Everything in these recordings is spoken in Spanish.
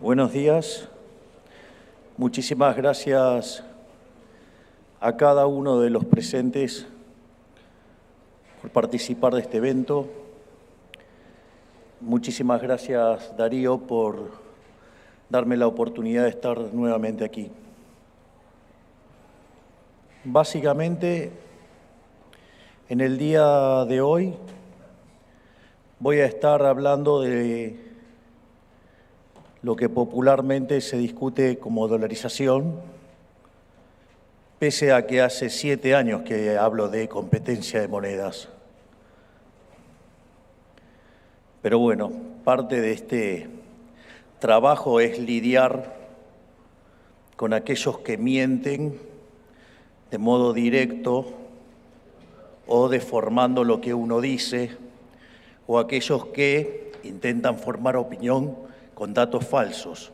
Buenos días. Muchísimas gracias a cada uno de los presentes por participar de este evento. Muchísimas gracias, Darío, por darme la oportunidad de estar nuevamente aquí. Básicamente, en el día de hoy voy a estar hablando de lo que popularmente se discute como dolarización, pese a que hace 7 años que hablo de competencia de monedas. Pero bueno, parte de este trabajo es lidiar con aquellos que mienten de modo directo o deformando lo que uno dice, o aquellos que intentan formar opinión con datos falsos.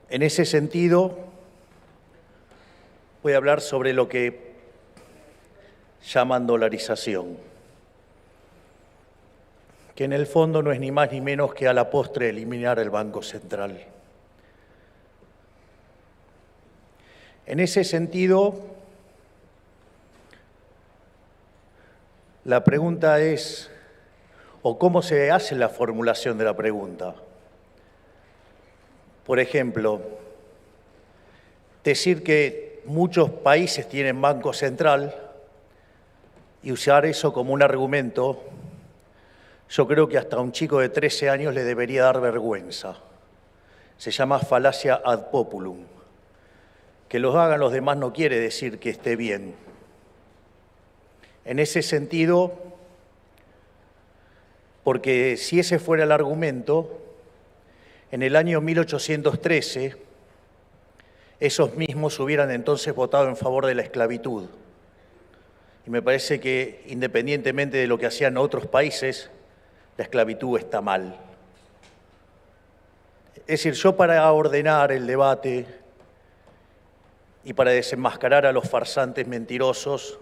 En ese sentido, voy a hablar sobre lo que llaman dolarización, que en el fondo no es ni más ni menos que a la postre eliminar el Banco Central. En ese sentido, la pregunta es, o cómo se hace la formulación de la pregunta. Por ejemplo, decir que muchos países tienen Banco Central y usar eso como un argumento, yo creo que hasta a un chico de 13 años le debería dar vergüenza. Se llama falacia ad populum. Que los hagan los demás no quiere decir que esté bien. En ese sentido, porque si ese fuera el argumento, en el año 1813, esos mismos hubieran entonces votado en favor de la esclavitud. Y me parece que, independientemente de lo que hacían otros países, la esclavitud está mal. Es decir, yo para ordenar el debate y para desenmascarar a los farsantes mentirosos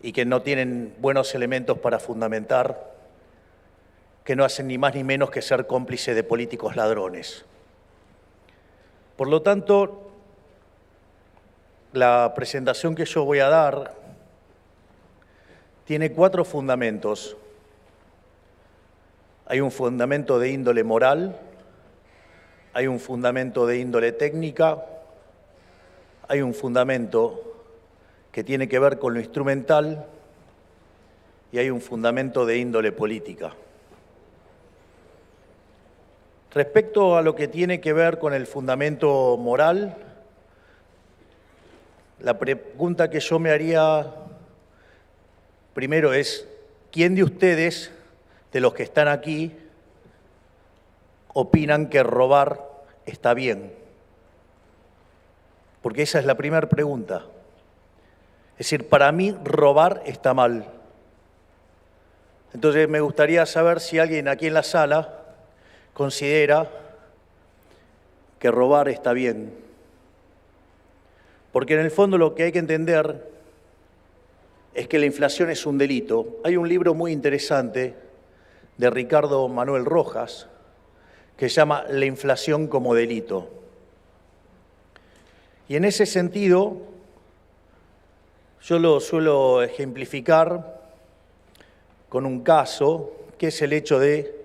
y que no tienen buenos elementos para fundamentar, que no hacen ni más ni menos que ser cómplice de políticos ladrones. Por lo tanto, la presentación que yo voy a dar tiene 4 fundamentos. Hay un fundamento de índole moral, hay un fundamento de índole técnica, hay un fundamento que tiene que ver con lo instrumental y hay un fundamento de índole política. Respecto a lo que tiene que ver con el fundamento moral, la pregunta que yo me haría primero es, ¿quién de ustedes, de los que están aquí, opinan que robar está bien? Porque esa es la primera pregunta. Es decir, para mí robar está mal. Entonces me gustaría saber si alguien aquí en la sala considera que robar está bien. Porque en el fondo lo que hay que entender es que la inflación es un delito. Hay un libro muy interesante de Ricardo Manuel Rojas que se llama La inflación como delito. Y en ese sentido, yo lo suelo ejemplificar con un caso, que es el hecho de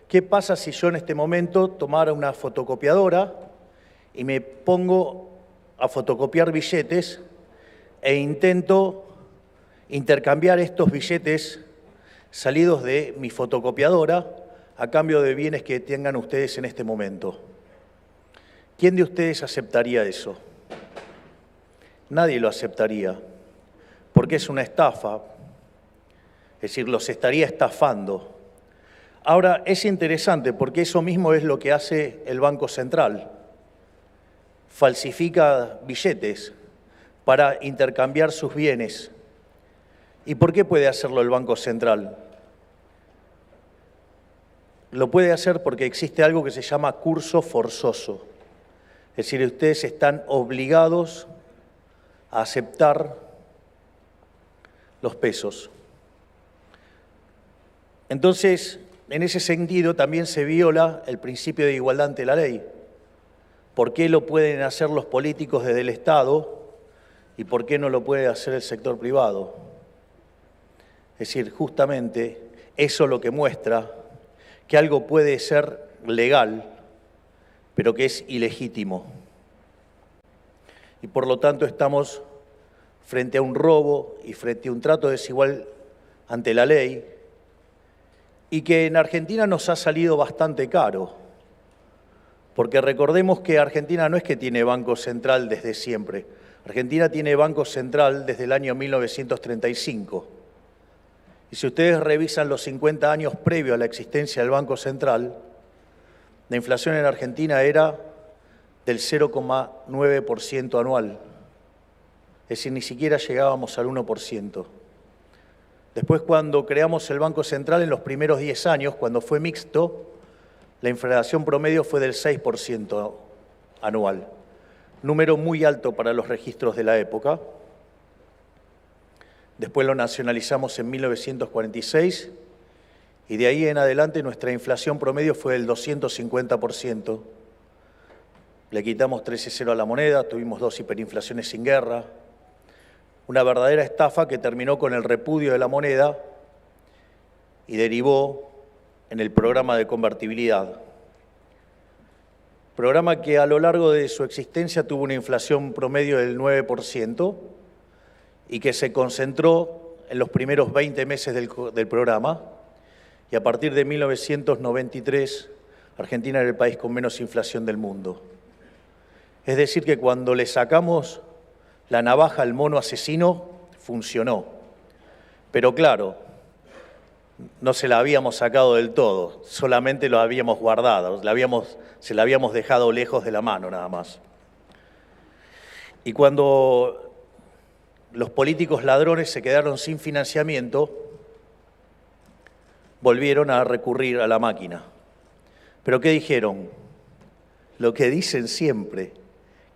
¿qué pasa si yo en este momento tomara una fotocopiadora y me pongo a fotocopiar billetes e intento intercambiar estos billetes salidos de mi fotocopiadora a cambio de bienes que tengan ustedes en este momento? ¿Quién de ustedes aceptaría eso? Nadie lo aceptaría, porque es una estafa, es decir, los estaría estafando. Ahora, es interesante porque eso mismo es lo que hace el Banco Central. Falsifica billetes para intercambiar sus bienes. ¿Y por qué puede hacerlo el Banco Central? Lo puede hacer porque existe algo que se llama curso forzoso. Es decir, ustedes están obligados a aceptar los pesos. Entonces, en ese sentido también se viola el principio de igualdad ante la ley. ¿Por qué lo pueden hacer los políticos desde el Estado y por qué no lo puede hacer el sector privado? Es decir, justamente eso lo que muestra que algo puede ser legal, pero que es ilegítimo. Y por lo tanto estamos frente a un robo y frente a un trato desigual ante la ley, y que en Argentina nos ha salido bastante caro, porque recordemos que Argentina no es que tiene Banco Central desde siempre. Argentina tiene Banco Central desde el año 1935. Y si ustedes revisan los 50 años previos a la existencia del Banco Central, la inflación en Argentina era del 0,9% anual. Es decir, ni siquiera llegábamos al 1%. Después, cuando creamos el Banco Central, en los primeros 10 años, cuando fue mixto, la inflación promedio fue del 6% anual. Número muy alto para los registros de la época. Después lo nacionalizamos en 1946 y de ahí en adelante nuestra inflación promedio fue del 250%. Le quitamos 13,0 a la moneda, tuvimos 2 hiperinflaciones sin guerra. Una verdadera estafa que terminó con el repudio de la moneda y derivó en el programa de convertibilidad. Programa que a lo largo de su existencia tuvo una inflación promedio del 9% y que se concentró en los primeros 20 meses del programa, y a partir de 1993 Argentina era el país con menos inflación del mundo. Es decir, que cuando le sacamos la navaja al mono asesino, funcionó. Pero claro, no se la habíamos sacado del todo, solamente lo habíamos guardado, se la habíamos dejado lejos de la mano nada más. Y cuando los políticos ladrones se quedaron sin financiamiento, volvieron a recurrir a la máquina. ¿Pero qué dijeron? Lo que dicen siempre,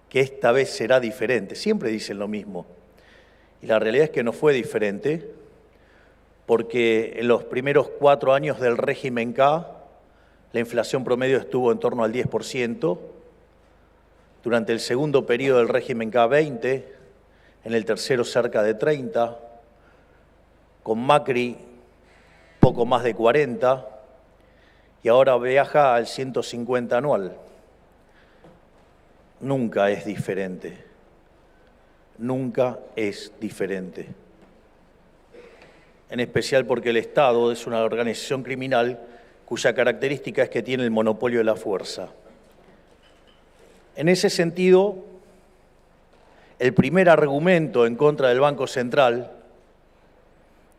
que esta vez será diferente. Siempre dicen lo mismo. Y la realidad es que no fue diferente, porque en los primeros 4 años del régimen K, la inflación promedio estuvo en torno al 10%, durante el segundo periodo del régimen K 20%, en el tercero cerca de 30%, con Macri poco más de 40%, y ahora viaja al 150 anual. Nunca es diferente. Nunca es diferente. En especial porque el Estado es una organización criminal cuya característica es que tiene el monopolio de la fuerza. En ese sentido, el primer argumento en contra del Banco Central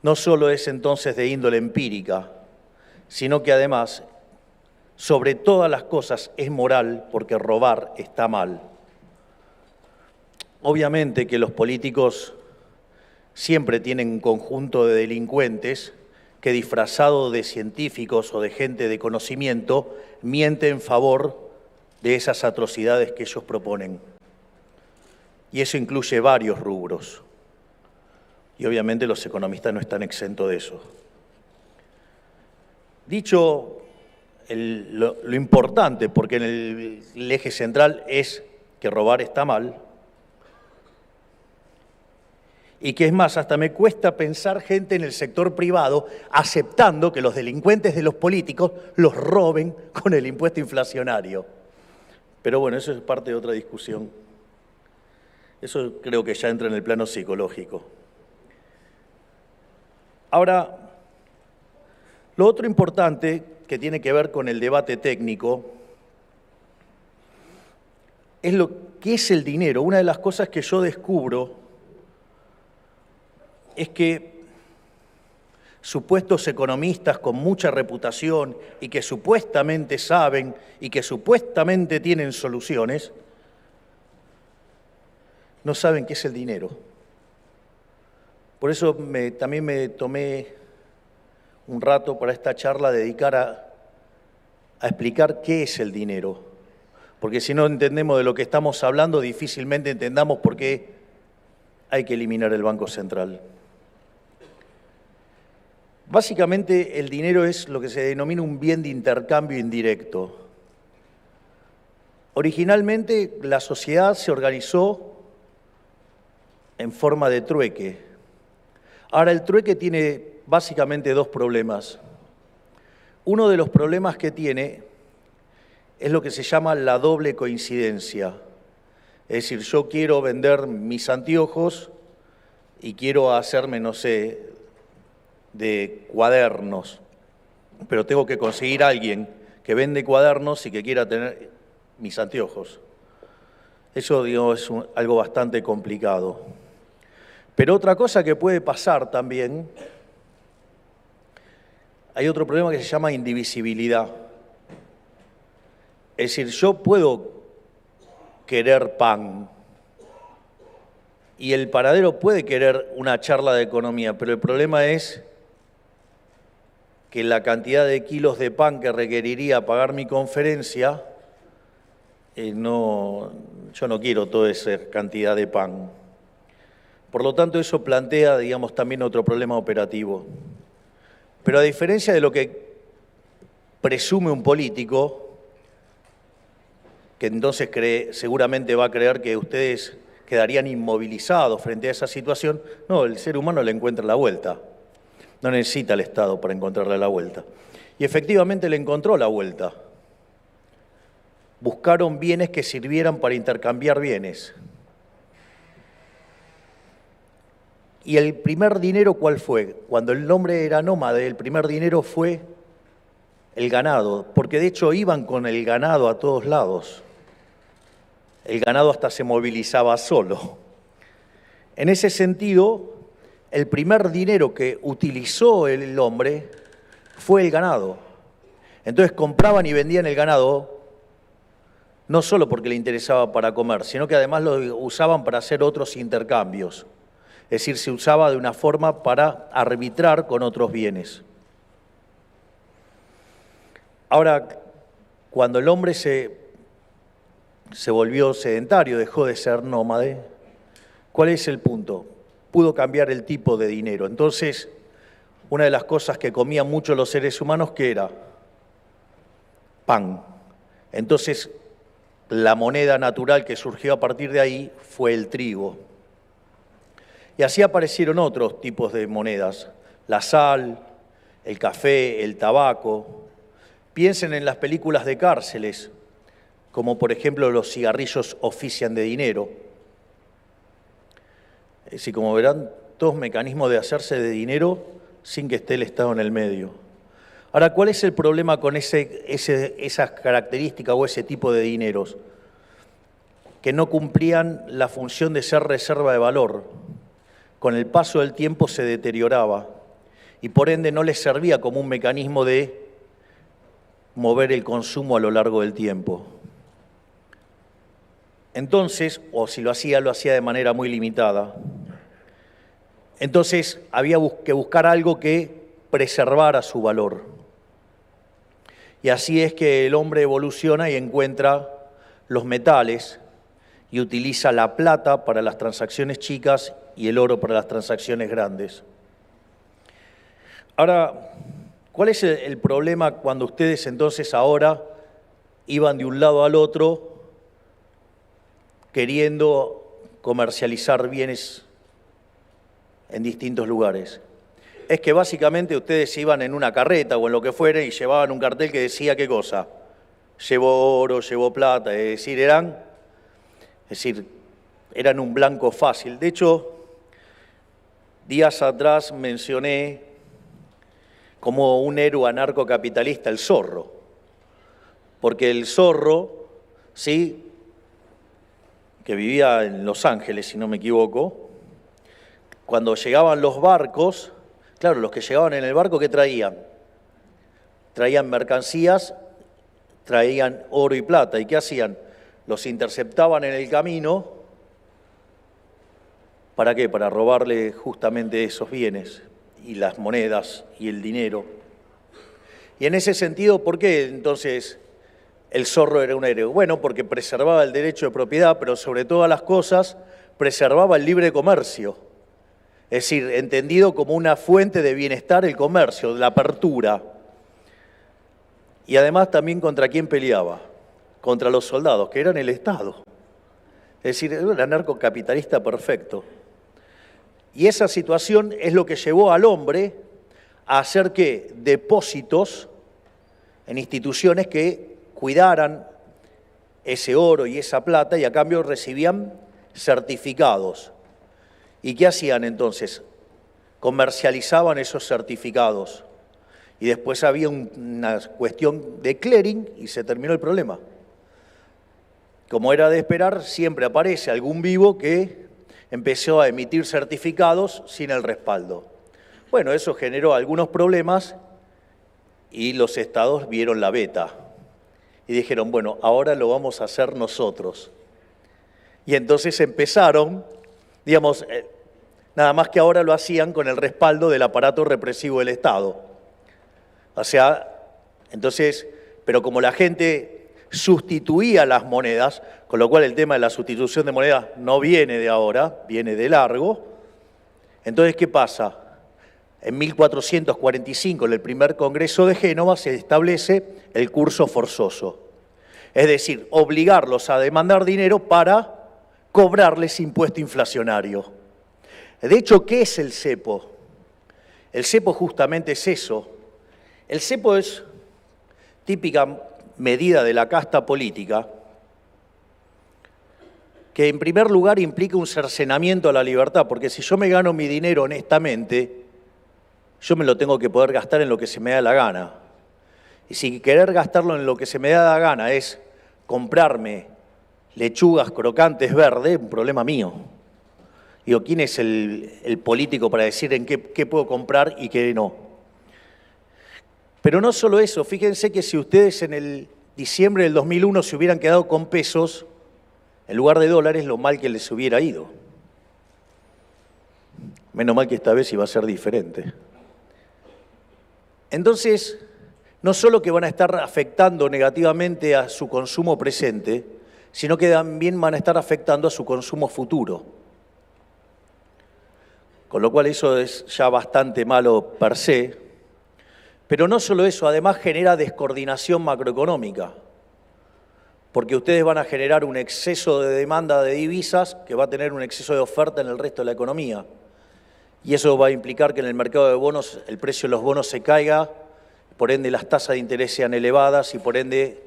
no solo es entonces de índole empírica, sino que además, sobre todas las cosas, es moral, porque robar está mal. Obviamente que los políticos siempre tienen un conjunto de delincuentes que, disfrazados de científicos o de gente de conocimiento, mienten en favor de esas atrocidades que ellos proponen. Y eso incluye varios rubros. Y obviamente los economistas no están exentos de eso. Dicho lo importante, porque en el eje central es que robar está mal, y que es más, hasta me cuesta pensar gente en el sector privado aceptando que los delincuentes de los políticos los roben con el impuesto inflacionario. Pero bueno, eso es parte de otra discusión. Eso creo que ya entra en el plano psicológico. Ahora, lo otro importante que tiene que ver con el debate técnico es lo que es el dinero. Una de las cosas que yo descubro es que supuestos economistas con mucha reputación y que supuestamente saben y que supuestamente tienen soluciones, no saben qué es el dinero. Por eso también me tomé un rato para esta charla dedicar a explicar qué es el dinero. Porque si no entendemos de lo que estamos hablando, difícilmente entendamos por qué hay que eliminar el Banco Central. Básicamente el dinero es lo que se denomina un bien de intercambio indirecto. Originalmente la sociedad se organizó en forma de trueque. Ahora el trueque tiene básicamente dos problemas. Uno de los problemas que tiene es lo que se llama la doble coincidencia. Es decir, yo quiero vender mis anteojos y quiero hacerme, no sé, de cuadernos, pero tengo que conseguir a alguien que vende cuadernos y que quiera tener mis anteojos. Eso, digo, es algo bastante complicado. Pero otra cosa que puede pasar también, hay otro problema que se llama indivisibilidad. Es decir, yo puedo querer pan y el panadero puede querer una charla de economía, pero el problema es que la cantidad de kilos de pan que requeriría pagar mi conferencia, yo no quiero toda esa cantidad de pan. Por lo tanto, eso plantea, digamos, también otro problema operativo. Pero a diferencia de lo que presume un político, que entonces seguramente va a creer que ustedes quedarían inmovilizados frente a esa situación, no, el ser humano le encuentra la vuelta. No necesita el Estado para encontrarle la vuelta. Y efectivamente le encontró la vuelta. Buscaron bienes que sirvieran para intercambiar bienes. ¿Y el primer dinero cuál fue? Cuando el hombre era nómade, el primer dinero fue el ganado, porque de hecho iban con el ganado a todos lados. El ganado hasta se movilizaba solo. En ese sentido, el primer dinero que utilizó el hombre fue el ganado. Entonces compraban y vendían el ganado, no solo porque le interesaba para comer, sino que además lo usaban para hacer otros intercambios. Es decir, se usaba de una forma para arbitrar con otros bienes. Ahora, cuando el hombre se volvió sedentario, dejó de ser nómade, ¿cuál es el punto? Pudo cambiar el tipo de dinero. Entonces, una de las cosas que comían mucho los seres humanos, ¿qué era? Pan. Entonces, la moneda natural que surgió a partir de ahí fue el trigo. Y así aparecieron otros tipos de monedas, la sal, el café, el tabaco. Piensen en las películas de cárceles, como por ejemplo los cigarrillos ofician de dinero. Es decir, como verán, todos mecanismos de hacerse de dinero sin que esté el Estado en el medio. Ahora, ¿cuál es el problema con esas características o ese tipo de dineros? Que no cumplían la función de ser reserva de valor. Con el paso del tiempo se deterioraba y por ende no les servía como un mecanismo de mover el consumo a lo largo del tiempo. Entonces, o si lo hacía de manera muy limitada. Entonces había que buscar algo que preservara su valor. Y así es que el hombre evoluciona y encuentra los metales y utiliza la plata para las transacciones chicas y el oro para las transacciones grandes. Ahora, ¿cuál es el problema cuando ustedes entonces ahora iban de un lado al otro queriendo comercializar bienes en distintos lugares? Es que básicamente ustedes iban en una carreta o en lo que fuera y llevaban un cartel que decía ¿qué cosa? Llevó oro, llevó plata, es decir, eran un blanco fácil. De hecho, días atrás mencioné como un héroe anarcocapitalista el Zorro, porque el Zorro, sí, que vivía en Los Ángeles, si no me equivoco, cuando llegaban los barcos, claro, los que llegaban en el barco, ¿qué traían? Traían mercancías, traían oro y plata. ¿Y qué hacían? Los interceptaban en el camino. ¿Para qué? Para robarle justamente esos bienes y las monedas y el dinero. Y en ese sentido, ¿por qué entonces el Zorro era un héroe? Bueno, porque preservaba el derecho de propiedad, pero sobre todas las cosas preservaba el libre comercio. Es decir, entendido como una fuente de bienestar el comercio, la apertura. Y además también contra quién peleaba, contra los soldados, que eran el Estado. Es decir, era un anarcocapitalista perfecto. Y esa situación es lo que llevó al hombre a hacer que depósitos en instituciones que cuidaran ese oro y esa plata y a cambio recibían certificados. ¿Y qué hacían entonces? Comercializaban esos certificados y después había una cuestión de clearing y se terminó el problema. Como era de esperar, siempre aparece algún vivo que empezó a emitir certificados sin el respaldo. Bueno, eso generó algunos problemas y los estados vieron la beta y dijeron, bueno, ahora lo vamos a hacer nosotros. Y entonces empezaron, digamos, nada más que ahora lo hacían con el respaldo del aparato represivo del Estado. O sea, entonces, pero como la gente sustituía las monedas, con lo cual el tema de la sustitución de monedas no viene de ahora, viene de largo, entonces, ¿qué pasa? En 1445, en el primer Congreso de Génova, se establece el curso forzoso. Es decir, obligarlos a demandar dinero para cobrarles impuesto inflacionario. De hecho, ¿qué es el cepo? El cepo justamente es eso. El cepo es típica medida de la casta política que en primer lugar implica un cercenamiento a la libertad, porque si yo me gano mi dinero honestamente, yo me lo tengo que poder gastar en lo que se me da la gana. Y si querer gastarlo en lo que se me da la gana es comprarme lechugas crocantes verdes, un problema mío. Digo, ¿quién es el político para decir en qué puedo comprar y qué no? Pero no solo eso, fíjense que si ustedes en el diciembre del 2001 se hubieran quedado con pesos, en lugar de dólares, lo mal que les hubiera ido. Menos mal que esta vez iba a ser diferente. Entonces, no solo que van a estar afectando negativamente a su consumo presente, sino que también van a estar afectando a su consumo futuro. Con lo cual eso es ya bastante malo per se. Pero no solo eso, además genera descoordinación macroeconómica, porque ustedes van a generar un exceso de demanda de divisas que va a tener un exceso de oferta en el resto de la economía. Y eso va a implicar que en el mercado de bonos el precio de los bonos se caiga, por ende las tasas de interés sean elevadas y por ende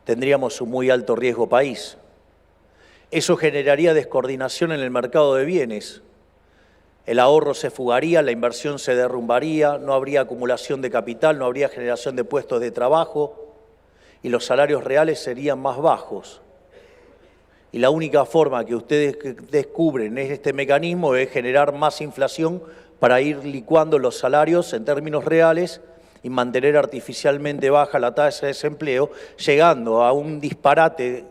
tendríamos un muy alto riesgo país. Eso generaría descoordinación en el mercado de bienes. El ahorro se fugaría, la inversión se derrumbaría, no habría acumulación de capital, no habría generación de puestos de trabajo y los salarios reales serían más bajos. Y la única forma que ustedes descubren este mecanismo es generar más inflación para ir licuando los salarios en términos reales y mantener artificialmente baja la tasa de desempleo, llegando a un disparate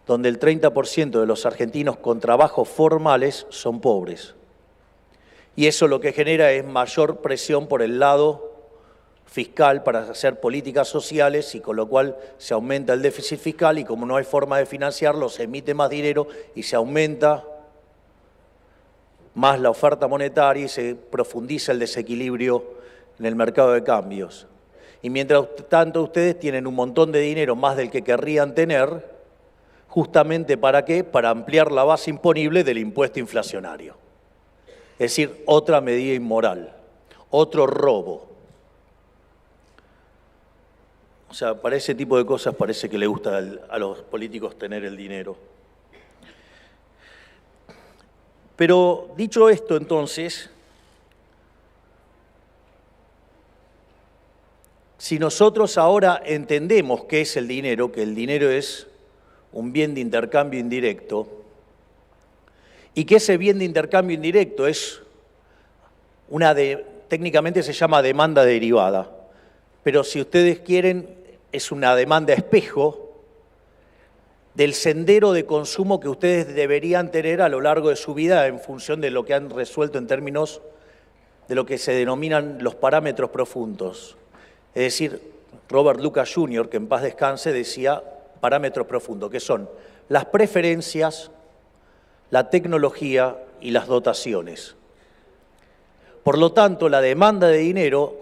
donde el 30% de los argentinos con trabajos formales son pobres. Y eso lo que genera es mayor presión por el lado fiscal para hacer políticas sociales y con lo cual se aumenta el déficit fiscal y como no hay forma de financiarlo, se emite más dinero y se aumenta más la oferta monetaria y se profundiza el desequilibrio en el mercado de cambios. Y mientras tanto ustedes tienen un montón de dinero más del que querrían tener, justamente ¿para qué? Para ampliar la base imponible del impuesto inflacionario. Es decir, otra medida inmoral, otro robo. O sea, para ese tipo de cosas parece que le gusta a los políticos tener el dinero. Pero dicho esto, entonces, si nosotros ahora entendemos qué es el dinero, que el dinero es un bien de intercambio indirecto, y que ese bien de intercambio indirecto es técnicamente se llama demanda derivada, pero si ustedes quieren, es una demanda espejo del sendero de consumo que ustedes deberían tener a lo largo de su vida en función de lo que han resuelto en términos de lo que se denominan los parámetros profundos. Es decir, Robert Lucas Jr., que en paz descanse, decía parámetros profundos, que son las preferencias, la tecnología y las dotaciones. Por lo tanto, la demanda de dinero,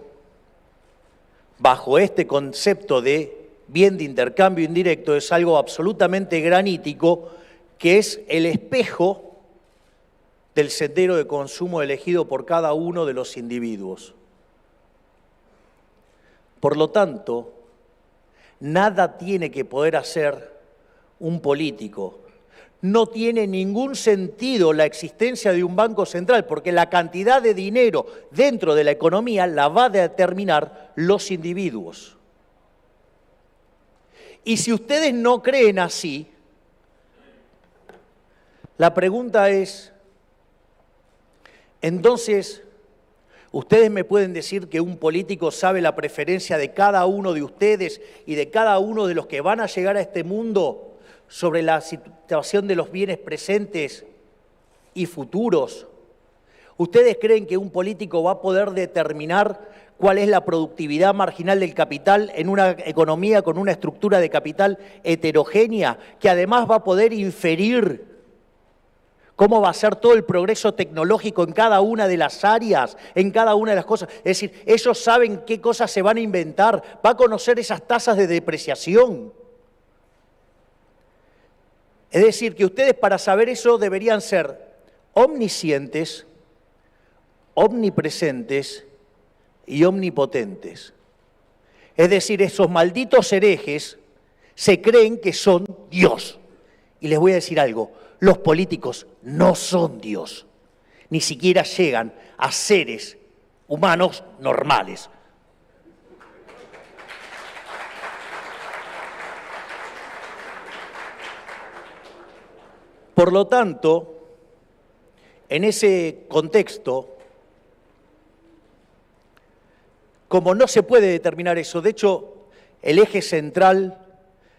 bajo este concepto de bien de intercambio indirecto, es algo absolutamente granítico, que es el espejo del sendero de consumo elegido por cada uno de los individuos. Por lo tanto, nada tiene que poder hacer un político. No tiene ningún sentido la existencia de un banco central, porque la cantidad de dinero dentro de la economía la va a determinar los individuos. Y si ustedes no creen así, la pregunta es, entonces, ¿ustedes me pueden decir que un político sabe la preferencia de cada uno de ustedes y de cada uno de los que van a llegar a este mundo sobre la situación de los bienes presentes y futuros? ¿Ustedes creen que un político va a poder determinar cuál es la productividad marginal del capital en una economía con una estructura de capital heterogénea, que además va a poder inferir cómo va a ser todo el progreso tecnológico en cada una de las áreas, en cada una de las cosas? Es decir, ellos saben qué cosas se van a inventar, va a conocer esas tasas de depreciación. Es decir, que ustedes para saber eso deberían ser omniscientes, omnipresentes y omnipotentes. Es decir, esos malditos herejes se creen que son Dios. Y les voy a decir algo, los políticos no son Dios, ni siquiera llegan a seres humanos normales. Por lo tanto, en ese contexto, como no se puede determinar eso, de hecho, el eje central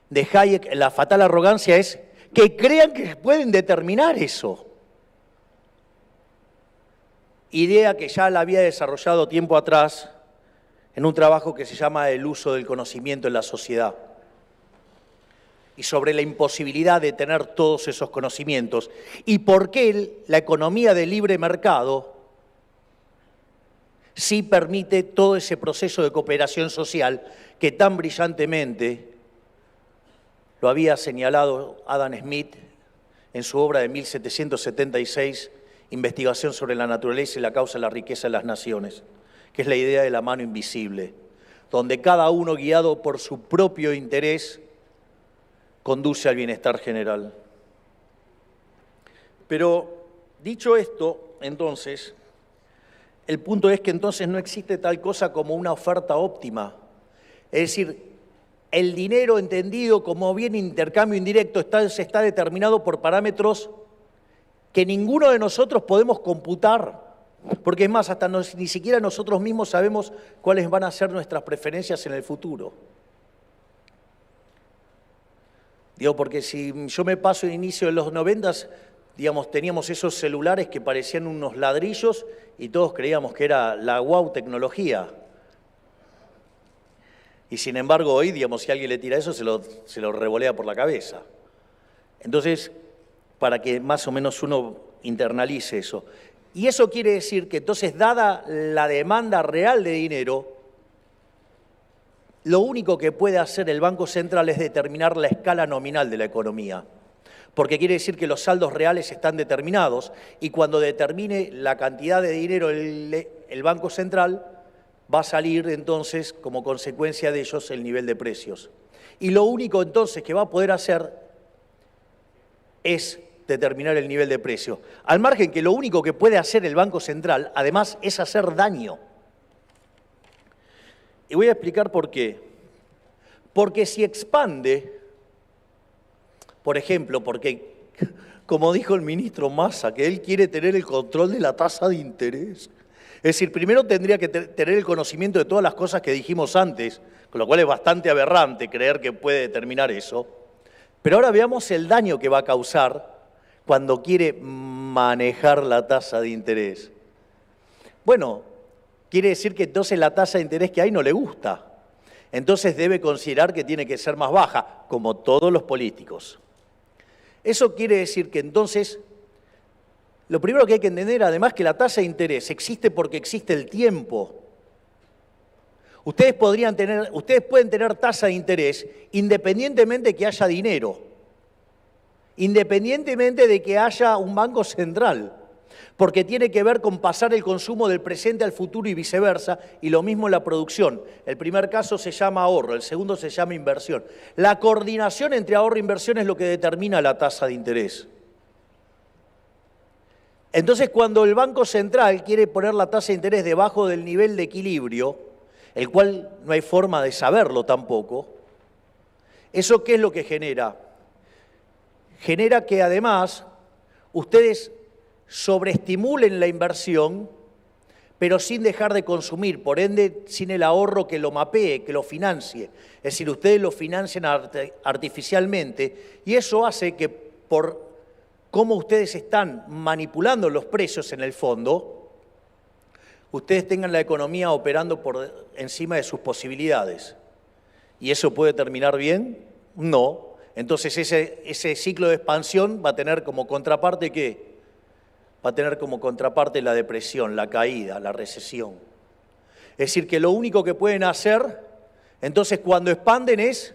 de Hayek, la fatal arrogancia, es que crean que pueden determinar eso. Idea que ya la había desarrollado tiempo atrás en un trabajo que se llama El uso del conocimiento en la sociedad, y sobre la imposibilidad de tener todos esos conocimientos, y por qué la economía de libre mercado sí permite todo ese proceso de cooperación social que tan brillantemente lo había señalado Adam Smith en su obra de 1776, Investigación sobre la naturaleza y la causa de la riqueza de las naciones, que es la idea de la mano invisible, donde cada uno, guiado por su propio interés, conduce al bienestar general. Pero, dicho esto, entonces, el punto es que entonces no existe tal cosa como una oferta óptima. Es decir, el dinero entendido como bien intercambio indirecto está determinado por parámetros que ninguno de nosotros podemos computar, porque es más, hasta ni siquiera nosotros mismos sabemos cuáles van a ser nuestras preferencias en el futuro. Digo, porque si yo me paso el inicio de los 90, digamos, teníamos esos celulares que parecían unos ladrillos y todos creíamos que era la guau tecnología. Y sin embargo hoy, digamos, si alguien le tira eso, se lo revolea por la cabeza. Entonces, para que más o menos uno internalice eso. Y eso quiere decir que entonces, dada la demanda real de dinero, lo único que puede hacer el Banco Central es determinar la escala nominal de la economía, porque quiere decir que los saldos reales están determinados y cuando determine la cantidad de dinero el Banco Central va a salir entonces como consecuencia de ellos el nivel de precios. Y lo único entonces que va a poder hacer es determinar el nivel de precio, al margen que lo único que puede hacer el Banco Central además es hacer daño. Y voy a explicar por qué. Porque si expande, por ejemplo, porque, como dijo el ministro Massa, que él quiere tener el control de la tasa de interés. Es decir, primero tendría que tener el conocimiento de todas las cosas que dijimos antes, con lo cual es bastante aberrante creer que puede determinar eso. Pero ahora veamos el daño que va a causar cuando quiere manejar la tasa de interés. Bueno, quiere decir que entonces la tasa de interés que hay no le gusta. Entonces debe considerar que tiene que ser más baja, como todos los políticos. Eso quiere decir que entonces Lo primero que hay que entender, además, que la tasa de interés existe porque existe el tiempo. Ustedes pueden tener tasa de interés independientemente de que haya dinero, independientemente de que haya un banco central, porque tiene que ver con pasar el consumo del presente al futuro y viceversa, y lo mismo en la producción. El primer caso se llama ahorro, el segundo se llama inversión. La coordinación entre ahorro e inversión es lo que determina la tasa de interés. Entonces, cuando el Banco Central quiere poner la tasa de interés debajo del nivel de equilibrio, el cual no hay forma de saberlo tampoco, ¿eso qué es lo que genera? Genera que además ustedes sobreestimulen la inversión, pero sin dejar de consumir, por ende sin el ahorro que lo mapee, que lo financie. Es decir, ustedes lo financian artificialmente y eso hace que por cómo ustedes están manipulando los precios en el fondo, ustedes tengan la economía operando por encima de sus posibilidades. ¿Y eso puede terminar bien? No. Entonces ese ciclo de expansión va a tener como contraparte ¿qué? Va a tener como contraparte la depresión, la caída, la recesión. Es decir, que lo único que pueden hacer, entonces cuando expanden es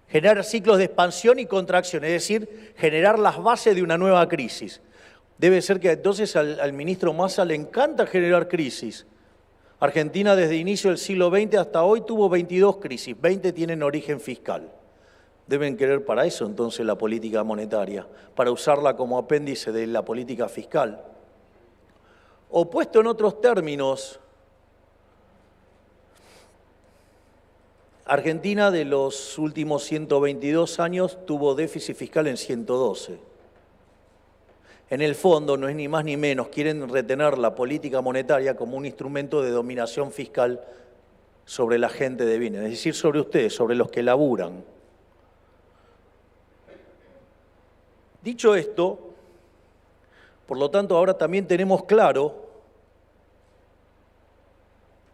generar ciclos de expansión y contracción, es decir, generar las bases de una nueva crisis. Debe ser que entonces al ministro Massa le encanta generar crisis. Argentina desde el inicio del siglo XX hasta hoy tuvo 22 crisis, 20 tienen origen fiscal. Deben querer para eso entonces la política monetaria, para usarla como apéndice de la política fiscal. O puesto en otros términos, Argentina de los últimos 122 años tuvo déficit fiscal en 112. En el fondo, no es ni más ni menos, quieren retener la política monetaria como un instrumento de dominación fiscal sobre la gente de bienes, es decir, sobre ustedes, sobre los que laburan. Dicho esto, por lo tanto, ahora también tenemos claro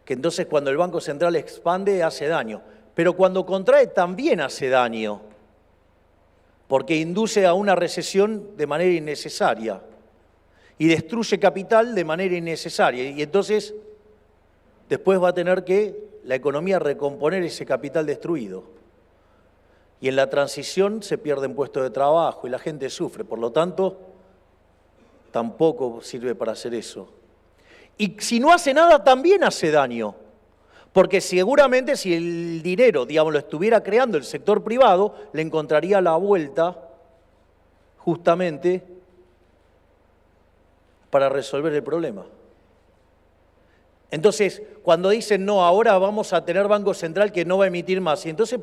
que entonces cuando el Banco Central expande hace daño, pero cuando contrae también hace daño, porque induce a una recesión de manera innecesaria y destruye capital de manera innecesaria. Y entonces después va a tener que la economía recomponer ese capital destruido. Y en la transición se pierden puestos de trabajo y la gente sufre. Por lo tanto, tampoco sirve para hacer eso. Y si no hace nada, también hace daño. Porque seguramente si el dinero, digamos, lo estuviera creando el sector privado, le encontraría la vuelta justamente para resolver el problema. Entonces, cuando dicen, no, ahora vamos a tener Banco Central que no va a emitir más, y entonces,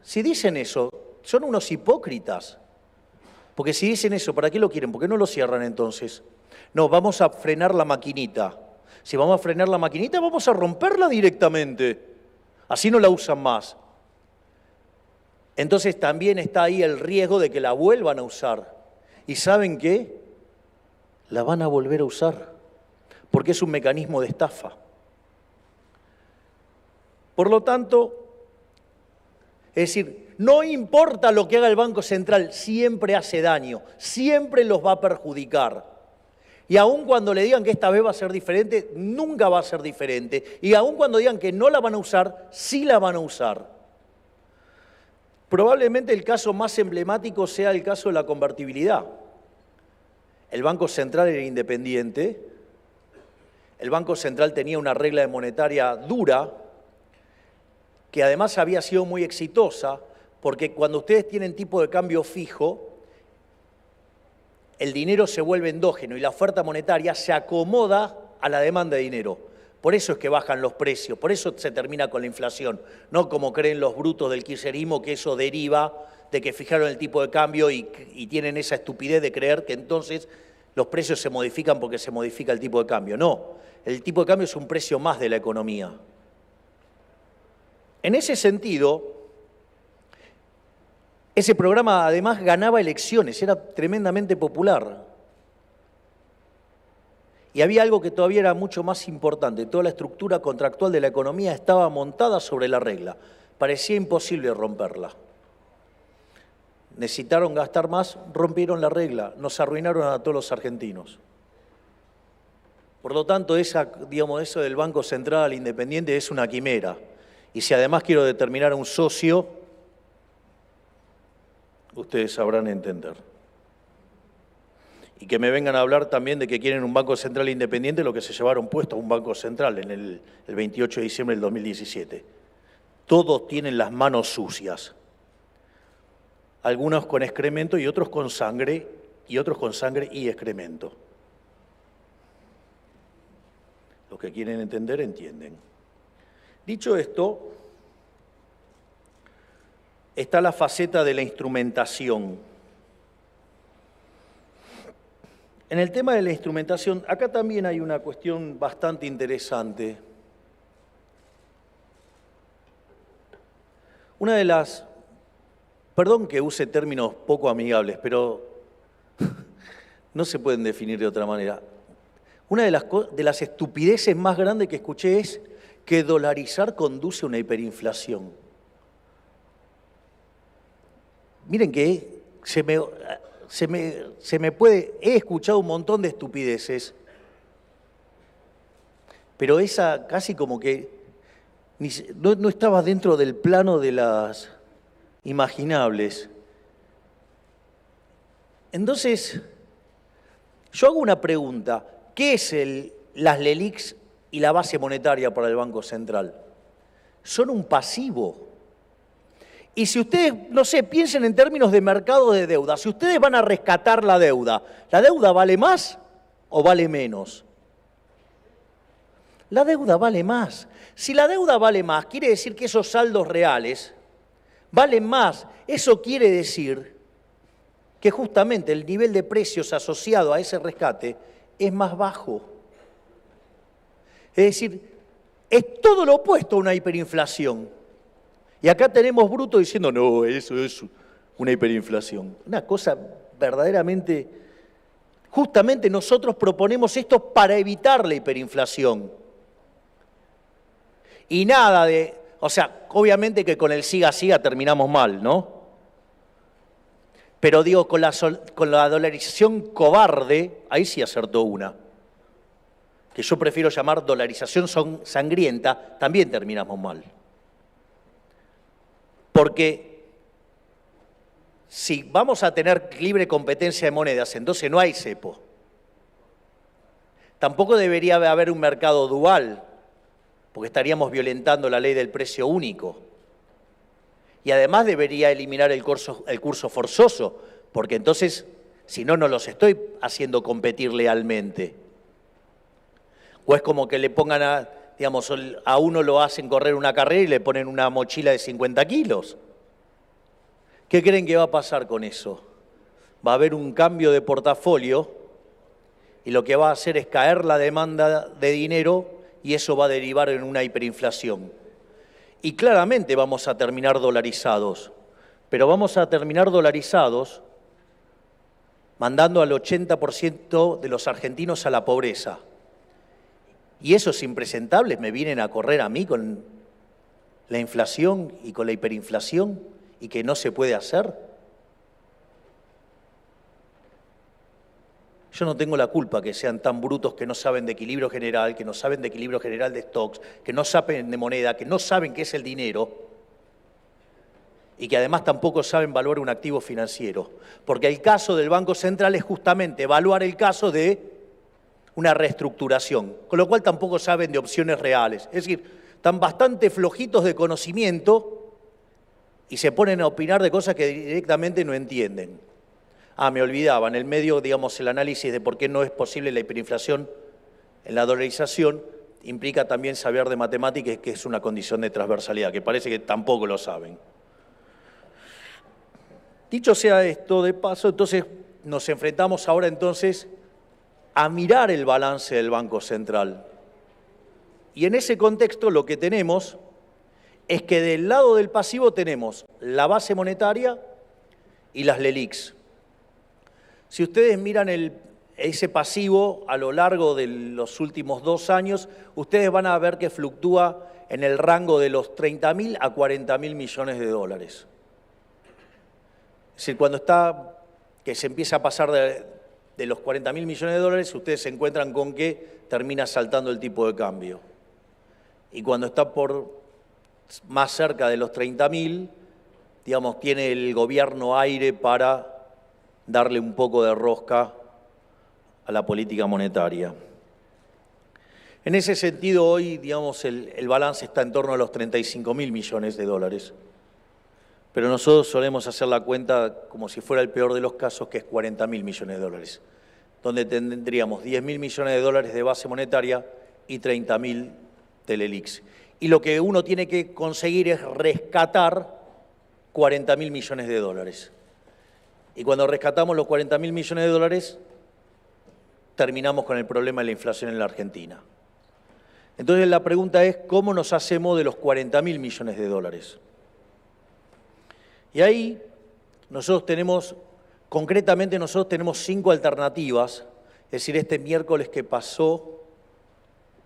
si dicen eso, son unos hipócritas. Porque si dicen eso, ¿para qué lo quieren? ¿Por qué no lo cierran entonces? No, vamos a frenar la maquinita. Si vamos a frenar la maquinita, vamos a romperla directamente. Así no la usan más. Entonces también está ahí el riesgo de que la vuelvan a usar. ¿Y saben qué? La van a volver a usar, porque es un mecanismo de estafa. Por lo tanto, es decir, no importa lo que haga el Banco Central, siempre hace daño, siempre los va a perjudicar. Y aun cuando le digan que esta vez va a ser diferente, nunca va a ser diferente. Y aun cuando digan que no la van a usar, sí la van a usar. Probablemente el caso más emblemático sea el caso de la convertibilidad. El Banco Central era independiente, el Banco Central tenía una regla monetaria dura, que además había sido muy exitosa, porque cuando ustedes tienen tipo de cambio fijo, el dinero se vuelve endógeno y la oferta monetaria se acomoda a la demanda de dinero. Por eso es que bajan los precios, por eso se termina con la inflación. No como creen los brutos del kirchnerismo que eso deriva de que fijaron el tipo de cambio y tienen esa estupidez de creer que entonces los precios se modifican porque se modifica el tipo de cambio. No, el tipo de cambio es un precio más de la economía. En ese sentido, ese programa además ganaba elecciones, era tremendamente popular. Y había algo que todavía era mucho más importante, toda la estructura contractual de la economía estaba montada sobre la regla. Parecía imposible romperla. Necesitaron gastar más, rompieron la regla, nos arruinaron a todos los argentinos. Por lo tanto, digamos, eso del Banco Central Independiente es una quimera. Y si además quiero determinar a un socio, ustedes sabrán entender. Y que me vengan a hablar también de que quieren un Banco Central Independiente, lo que se llevaron puesto a un Banco Central en el 28 de diciembre del 2017. Todos tienen las manos sucias. Algunos con excremento y otros con sangre, y excremento. Los que quieren entender, entienden. Dicho esto, está la faceta de la instrumentación. En el tema de la instrumentación, acá también hay una cuestión bastante interesante. Una de las, perdón que use términos poco amigables, pero no se pueden definir de otra manera. Una de las estupideces más grandes que escuché es que dolarizar conduce a una hiperinflación. Miren que he escuchado un montón de estupideces, pero esa casi como que no estaba dentro del plano de las imaginables. Entonces, yo hago una pregunta. ¿Qué es las LELIQs y la base monetaria para el Banco Central? Son un pasivo. Y si ustedes, no sé, piensen en términos de mercado de deuda, si ustedes van a rescatar ¿la deuda vale más o vale menos? La deuda vale más. Si la deuda vale más, quiere decir que esos saldos reales valen más. Eso quiere decir que justamente el nivel de precios asociado a ese rescate es más bajo. Es decir, es todo lo opuesto a una hiperinflación. Y acá tenemos Bruto diciendo, no, eso es una hiperinflación. Una cosa verdaderamente... Justamente nosotros proponemos esto para evitar la hiperinflación. Y nada de... O sea, obviamente que con el siga terminamos mal, ¿no? Pero digo, con la dolarización cobarde, ahí sí acertó una. Que yo prefiero llamar dolarización sangrienta, también terminamos mal. Porque si vamos a tener libre competencia de monedas, entonces no hay cepo. Tampoco debería haber un mercado dual, porque estaríamos violentando la ley del precio único. Y además debería eliminar el curso forzoso, porque entonces, si no, no los estoy haciendo competir lealmente. O es como que le pongan a uno lo hacen correr una carrera y le ponen una mochila de 50 kilos. ¿Qué creen que va a pasar con eso? Va a haber un cambio de portafolio y lo que va a hacer es caer la demanda de dinero y eso va a derivar en una hiperinflación. Y claramente vamos a terminar dolarizados, pero vamos a terminar dolarizados mandando al 80% de los argentinos a la pobreza. Y esos impresentables me vienen a correr a mí con la inflación y con la hiperinflación y que no se puede hacer. Yo no tengo la culpa que sean tan brutos que no saben de equilibrio general, que no saben de equilibrio general de stocks, que no saben de moneda, que no saben qué es el dinero y que además tampoco saben evaluar un activo financiero. Porque el caso del Banco Central es justamente evaluar el caso de una reestructuración, con lo cual tampoco saben de opciones reales. Es decir, están bastante flojitos de conocimiento y se ponen a opinar de cosas que directamente no entienden. Me olvidaba, en el medio, digamos, el análisis de por qué no es posible la hiperinflación en la dolarización implica también saber de matemáticas, que es una condición de transversalidad, que parece que tampoco lo saben. Dicho sea esto, de paso, entonces nos enfrentamos ahora entonces a mirar el balance del Banco Central. Y en ese contexto lo que tenemos es que del lado del pasivo tenemos la base monetaria y las LELIQs. Si ustedes miran ese pasivo a lo largo de los últimos 2 años, ustedes van a ver que fluctúa en el rango de los 30.000 a 40.000 millones de dólares. Es decir, cuando que se empieza a pasar de los 40.000 millones de dólares, ustedes se encuentran con que termina saltando el tipo de cambio. Y cuando está por más cerca de los 30.000, digamos, tiene el gobierno aire para darle un poco de rosca a la política monetaria. En ese sentido, hoy, digamos, el balance está en torno a los 35.000 millones de dólares. Pero nosotros solemos hacer la cuenta como si fuera el peor de los casos, que es 40.000 millones de dólares, donde tendríamos 10.000 millones de dólares de base monetaria y 30.000 del ELIX. Y lo que uno tiene que conseguir es rescatar 40.000 millones de dólares. Y cuando rescatamos los 40.000 millones de dólares, terminamos con el problema de la inflación en la Argentina. Entonces la pregunta es, ¿cómo nos hacemos de los 40.000 millones de dólares? Y ahí concretamente nosotros tenemos 5 alternativas. Es decir, este miércoles que pasó,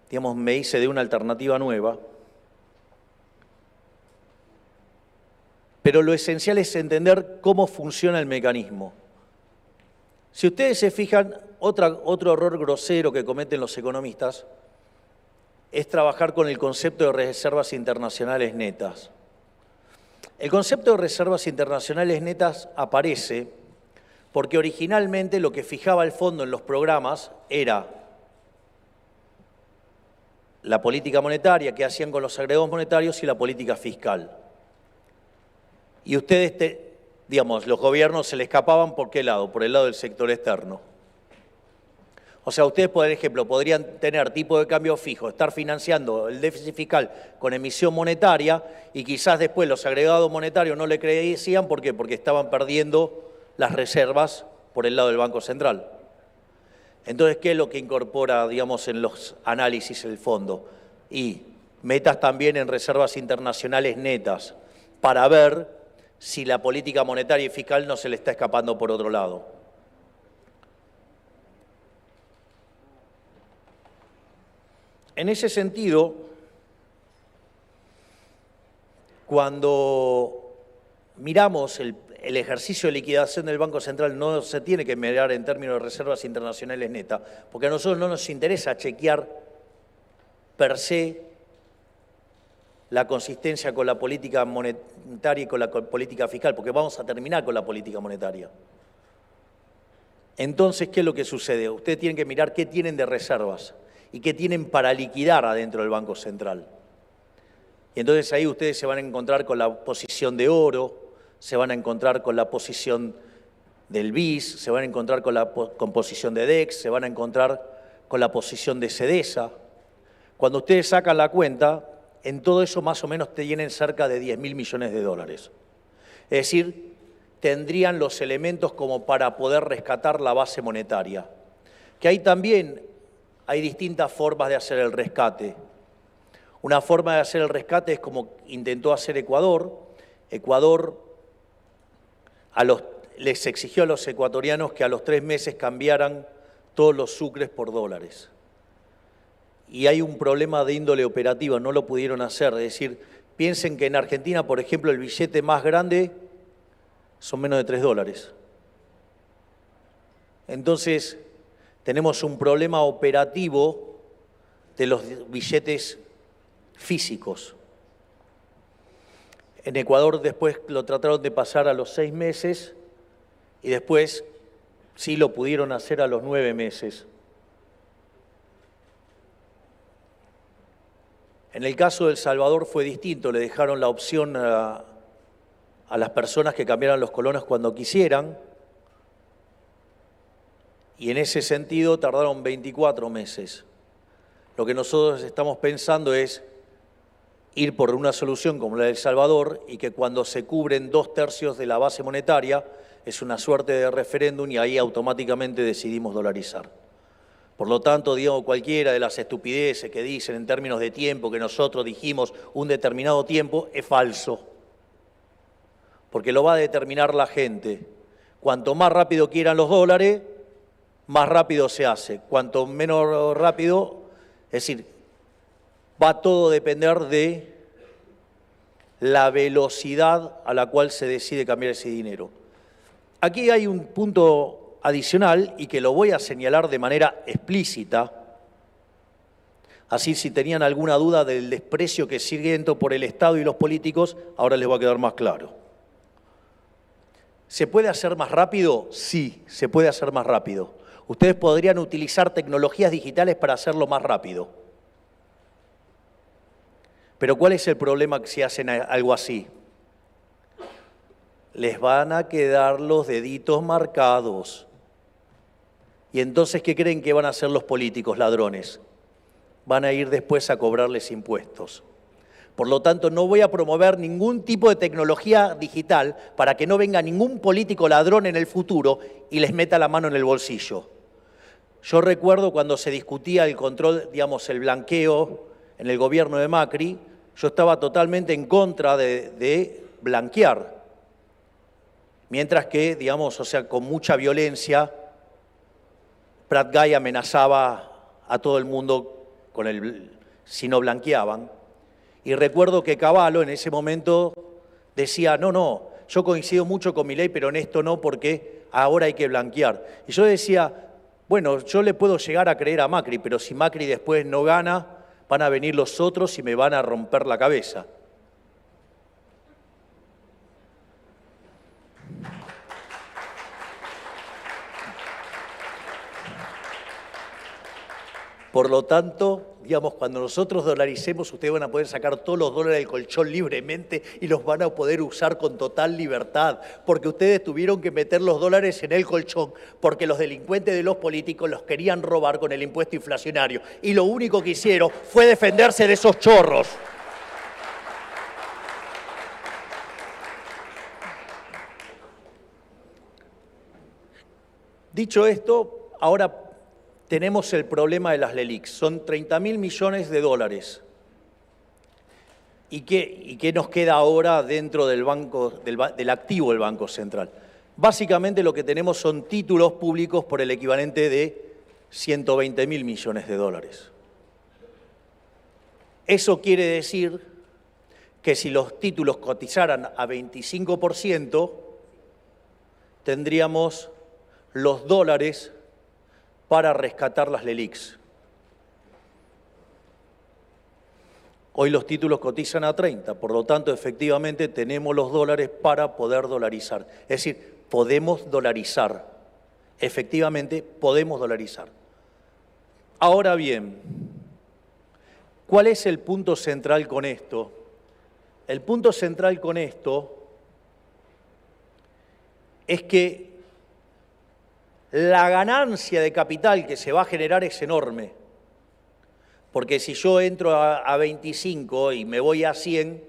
digamos, me hice de una alternativa nueva. Pero lo esencial es entender cómo funciona el mecanismo. Si ustedes se fijan, otro error grosero que cometen los economistas es trabajar con el concepto de reservas internacionales netas. El concepto de reservas internacionales netas aparece porque originalmente lo que fijaba el fondo en los programas era la política monetaria, que hacían con los agregados monetarios, y la política fiscal. Y ustedes, digamos, los gobiernos se le escapaban ¿por qué lado? Por el lado del sector externo. O sea, ustedes, por ejemplo, podrían tener tipo de cambio fijo, estar financiando el déficit fiscal con emisión monetaria y quizás después los agregados monetarios no le crecían. ¿Por qué? Porque estaban perdiendo las reservas por el lado del Banco Central. Entonces, ¿qué es lo que incorpora, digamos, en los análisis el fondo? Y metas también en reservas internacionales netas para ver si la política monetaria y fiscal no se le está escapando por otro lado. En ese sentido, cuando miramos el ejercicio de liquidación del Banco Central, no se tiene que mirar en términos de reservas internacionales netas, porque a nosotros no nos interesa chequear per se la consistencia con la política monetaria y con la política fiscal, porque vamos a terminar con la política monetaria. Entonces, ¿qué es lo que sucede? Ustedes tienen que mirar qué tienen de reservas y qué tienen para liquidar adentro del Banco Central. Y entonces ahí ustedes se van a encontrar con la posición de oro, se van a encontrar con la posición del BIS, se van a encontrar con la composición de DEX, se van a encontrar con la posición de CEDESA. Cuando ustedes sacan la cuenta, en todo eso más o menos tienen cerca de 10.000 millones de dólares. Es decir, tendrían los elementos como para poder rescatar la base monetaria. Que ahí también hay distintas formas de hacer el rescate. Una forma de hacer el rescate es como intentó hacer Ecuador. Ecuador les exigió a los ecuatorianos que a los 3 meses cambiaran todos los sucres por dólares. Y hay un problema de índole operativa, no lo pudieron hacer. Es decir, piensen que en Argentina, por ejemplo, el billete más grande son menos de 3 dólares. Entonces, tenemos un problema operativo de los billetes físicos. En Ecuador después lo trataron de pasar a los 6 meses y después sí lo pudieron hacer a los 9 meses. En el caso de El Salvador fue distinto, le dejaron la opción a las personas que cambiaran los colones cuando quisieran, y en ese sentido tardaron 24 meses. Lo que nosotros estamos pensando es ir por una solución como la de El Salvador y que cuando se cubren 2/3 de la base monetaria es una suerte de referéndum y ahí automáticamente decidimos dolarizar. Por lo tanto, digamos, cualquiera de las estupideces que dicen en términos de tiempo, que nosotros dijimos un determinado tiempo, es falso. Porque lo va a determinar la gente. Cuanto más rápido quieran los dólares, más rápido se hace. Cuanto menos rápido, es decir, va todo a depender de la velocidad a la cual se decide cambiar ese dinero. Aquí hay un punto adicional y que lo voy a señalar de manera explícita. Así, si tenían alguna duda del desprecio que siento por el Estado y los políticos, ahora les va a quedar más claro. ¿Se puede hacer más rápido? Sí, se puede hacer más rápido. Ustedes podrían utilizar tecnologías digitales para hacerlo más rápido. Pero ¿cuál es el problema si hacen algo así? Les van a quedar los deditos marcados. Y entonces, ¿qué creen que van a hacer los políticos ladrones? Van a ir después a cobrarles impuestos. Por lo tanto, no voy a promover ningún tipo de tecnología digital para que no venga ningún político ladrón en el futuro y les meta la mano en el bolsillo. Yo recuerdo cuando se discutía el control, digamos, el blanqueo en el gobierno de Macri, yo estaba totalmente en contra de blanquear. Mientras que, digamos, o sea, con mucha violencia, Prat Gai amenazaba a todo el mundo si no blanqueaban. Y recuerdo que Cavallo en ese momento decía, no, yo coincido mucho con Milei, pero en esto no, porque ahora hay que blanquear. Y yo decía, bueno, yo le puedo llegar a creer a Macri, pero si Macri después no gana, van a venir los otros y me van a romper la cabeza. Por lo tanto, digamos, cuando nosotros dolaricemos, ustedes van a poder sacar todos los dólares del colchón libremente y los van a poder usar con total libertad, porque ustedes tuvieron que meter los dólares en el colchón, porque los delincuentes de los políticos los querían robar con el impuesto inflacionario. Y lo único que hicieron fue defenderse de esos chorros. Dicho esto, ahora tenemos el problema de las LELIQs. Son 30.000 millones de dólares. ¿Y qué nos queda ahora dentro del activo del Banco Central? Básicamente lo que tenemos son títulos públicos por el equivalente de 120.000 millones de dólares. Eso quiere decir que si los títulos cotizaran a 25%, tendríamos los dólares para rescatar las LELIQs. Hoy los títulos cotizan a 30, por lo tanto, efectivamente, tenemos los dólares para poder dolarizar. Es decir, podemos dolarizar. Efectivamente, podemos dolarizar. Ahora bien, ¿cuál es el punto central con esto? El punto central con esto es que la ganancia de capital que se va a generar es enorme. Porque si yo entro a 25 y me voy a 100,